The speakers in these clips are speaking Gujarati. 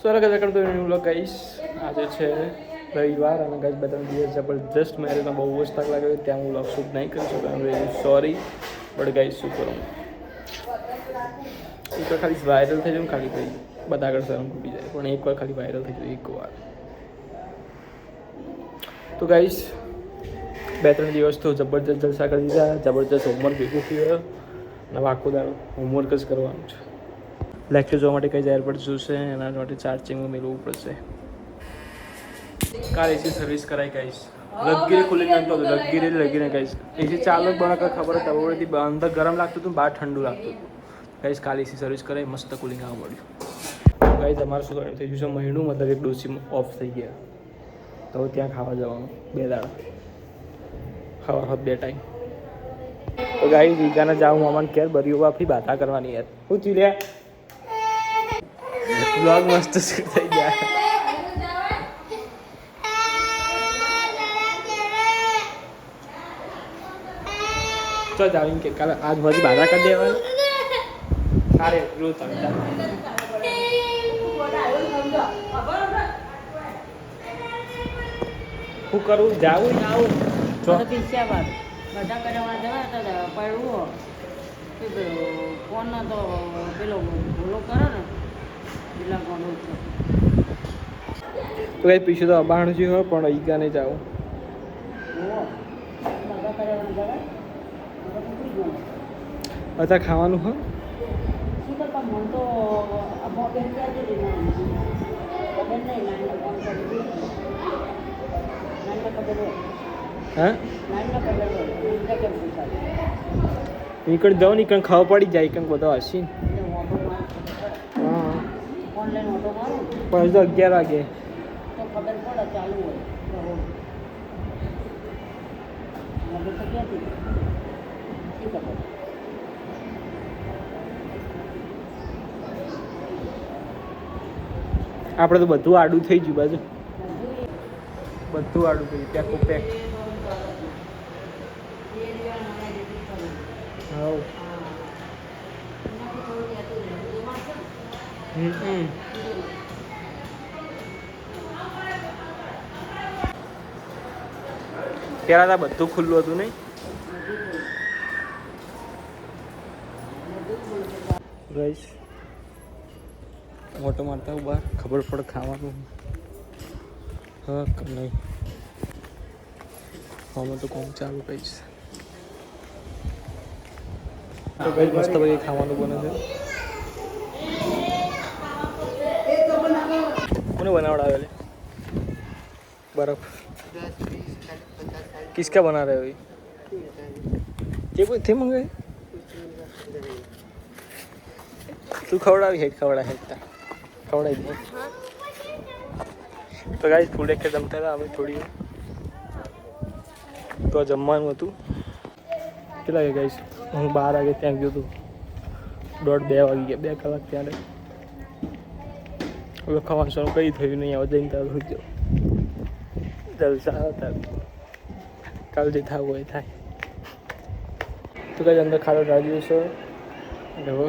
So welcome to new vlog guys. આજે છે રવિવાર અને ગાઈસ 2-3 દિવસ જબરજસ્ત મેરેજમાં બહુ જ થાક લાગ્યો ત્યાં હું વ્લોગ શૂટ નહીં કરી શકું. I am really sorry but guys શું કરું, એકવાર ખાલી વાયરલ થઈ જાય ખાલી ભાઈ બધા આગળ શરમ ખૂટી જાય, પણ એકવાર ખાલી વાયરલ થઈ જાય એકવાર. તો ગાઈસ 2-3 દિવસ તો જબરજસ્ત જલસા કરી દીધા, જબરજસ્ત હોમવર્ક ભેગું થયું અને આખો દાડો હોમવર્ક જ કરવાનું છે. લેક્ચર જોવા માટે કઈ જાય પડશે જોશે, એના માટે ચાર્જિંગમાં મેળવવું પડશે. કાર એસી સર્વિસ કરાઈ ગાઈશ, લગીરે ખુલી નતો, લગીરે ગાઈશ એસી ચાલુ જ બના ખબર હતી અંદર ગરમ લાગતું હતું, બહાર ઠંડુ લાગતું હતું. ગાઈશ કાલે એસી સર્વિસ કરાઈ, મસ્ત કુલિંગ આવવા મળ્યું. ગાઈશ તમારે શું કરવાનું થઈ ગયું છે, મહિનું મતલબ એક ડોસી ઓફ થઈ ગયા, તો ત્યાં ખાવા જવાનું 2 દાડા ખાવા હોત 2 ટાઈમ. તો ગાઈશ ઈગાને જાઉં મામાને ઘેર બરીઓ બાફી બાધા કરવાની યાર. શું ચીલ્યા બ્લોગ મસ્ત શૂટ થઈ ગયા. ચલ જાવીને કે કાલે આજ બધી બાધા કરી દેવાની. સારે રોજ તમે શું કરું, જાવું ને આવું બધા કરવા જવા પડવું ફોન તો પેલો ભૂલો કરો ને પેલા કોનો તો કઈ પીછું તો અબાણ જ હોય, પણ ઈગા નહીં જાવું. અચ્છા ખાવાનું હા હા નીકળી જાઓ, નીકળ ખાવા પડી જાય કંઈક બધો હસી. હા પણ હજુ 11 વાગે આપણે તો બધું આડું થઈ ગયું, બાજુ બધું આડું થઈ ગયું, પેકો પેક. હા પેલા તો બધું ખુલ્લું હતું નહીં. ગાઈસ મોટો મારતા હું બહાર ખબર પડે ખાવાનું હા કે નહીં. આમાં તો કોમ ચાલુ કહીશ તો કઈ મસ્ત ભાઈ ખાવાનું બને છે. કોને બનાવડાવે બરફ किसका बना रहे हो ये कोई थे मंगाए તું ખવડાવી હેડ ખવડાવી દે. તો ગાઈસ ફૂડ એક જમતા હતા અમે થોડી તો જમવાનું હતું. કેટલા વાગે ગાઈસ હું 12 વાગે ત્યાં ગયો હતો, 1:30-2 વાગી ગયા, 2 કલાક ત્યાં હવે ખાવાનું કંઈ થયું નહીં. હવે જઈને તારું જ જલસા હતા, કાલ જે થવું હોય થાય. તો કઈ અંદર ખાડો ડાળ્યો છે એટલે હવે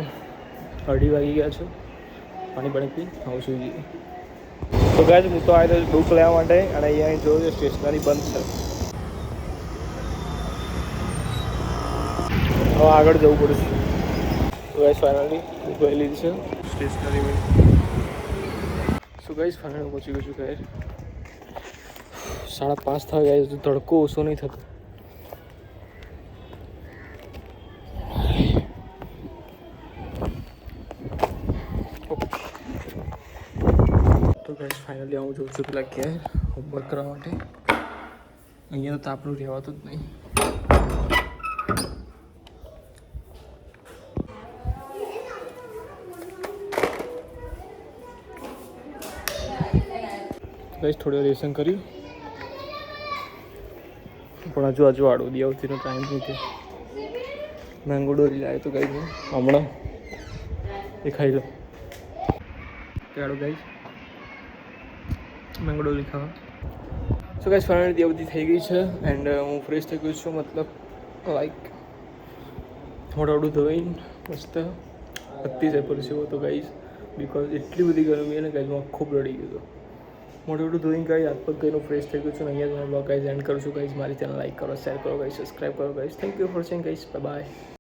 2:30 વાગી ગયા છે. પાણી પી આવું સુઈ જઈએ. તો ગાઈસ હું તો આવ્યો બુક લેવા માટે અને અહીંયા જોયું સ્ટેશનરી બંધ છે. હવે આગળ જવું પડશે. તો ગાઈસ ફાઇનલી બુક લઈ લીધી છે સ્ટેશનરીમાં. શું ગાઈસ ફાઇનલી પહોંચી ગયું છું ઘરે. 5:30 થઈ ગયા, તડકો ઓછો નહીં થતો. તો ગાઈસ ફાઇનલી હું જોઉં છું પેલા ઘેર હોમવર્ક કરવા માટે. અહીંયા તો તાપનું રહેવાતું જ નહીં. ગાઈસ થોડી વાર લેસન કર્યું પણ હજુ આડું દિયાવતીનો ટાઈમ નથી. મેંગો ડોરી લાવ્યો તો ગાઈસ હમણાં એ ખાઈ લો. ચાલો ગાઈસ મેંગો ડોરી ખાવા. સો ગાઈસ ફાઇનલી દિયાવતી થઈ ગઈ છે એન્ડ હું ફ્રેશ થઈ ગયો છું, મતલબ લાઈક મોઢું ધોઈને મસ્ત પત્તી જાય પરસ્યો હતો ગાઈસ. બિકોઝ એટલી બધી ગરમી અને ગાઈઝ હું ખૂબ રડી ગયો હતો. મોટું ધોઈને ગાઈઝ હાથ પગ ગઈને ફ્રેશ થઈ ગયો છું. અહીંયા જ મારો બ્લોગ ગાઈઝ એન્ડ કરું છું. ગાઈઝ મારી ચેનલ લાઈક કરો, શેર કરો ગાઈઝ, સબસ્ક્રાઈબ કરો guys. Thank you for watching guys. By.